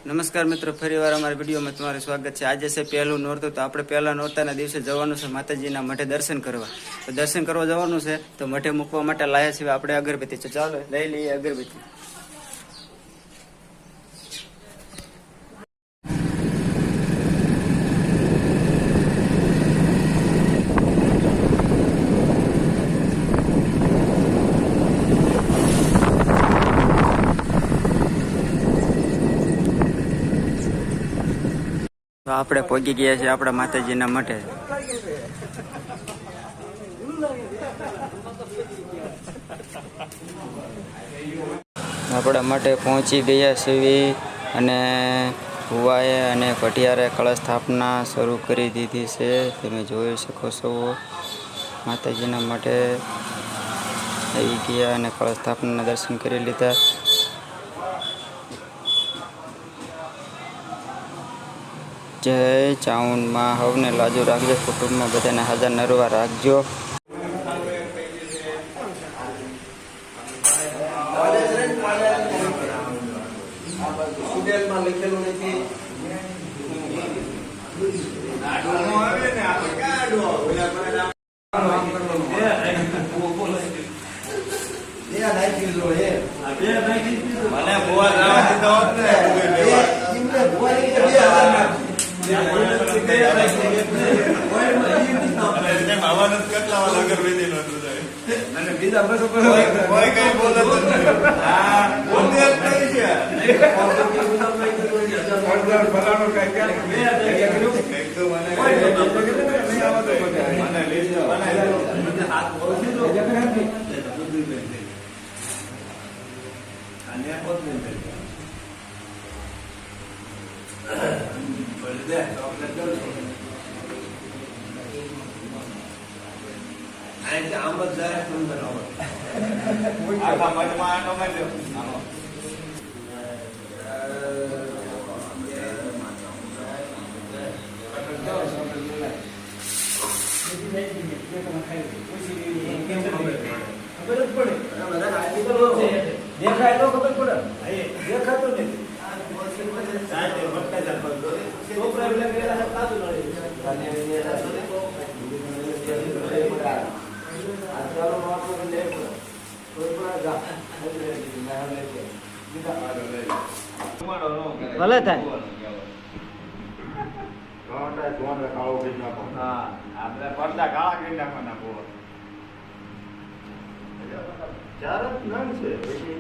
નમસ્કાર મિત્રો, ફરીવાર અમારા વિડીયોમાં તમારું સ્વાગત છે। આજે છે પહેલું નોરતું, તો આપણે પહેલા નોરતાના દિવસે જવાનું છે માતાજીના મઠે દર્શન કરવા। તો દર્શન કરવા જવાનું છે તો મઠે મૂકવા માટે લાયા છીએ આપણે અગરબત્તી। તો ચાલો લઈ લઈએ અગરબત્તી। તો આપણે પહોંચી ગયા છીએ આપણા માતાજીના મઠે। આપણા મઠે પહોંચી ગયા છીએ અને ભુવાએ અને ભટિયારે કળશ સ્થાપના શરૂ કરી દીધી છે। તમે જોઈ શકો છો માતાજીના મઠે આવી ગયા અને કળશ સ્થાપનાના દર્શન કરી લીધા। જય ચાઉંડમાં હવને લાજુ રાખજો, કુટુંબમાં બધાને હાજર નરવા રાખજો। ભલે થાય આપણે પડદા કાળા કરી નાખવાના ચાર જ નંગ છે પછી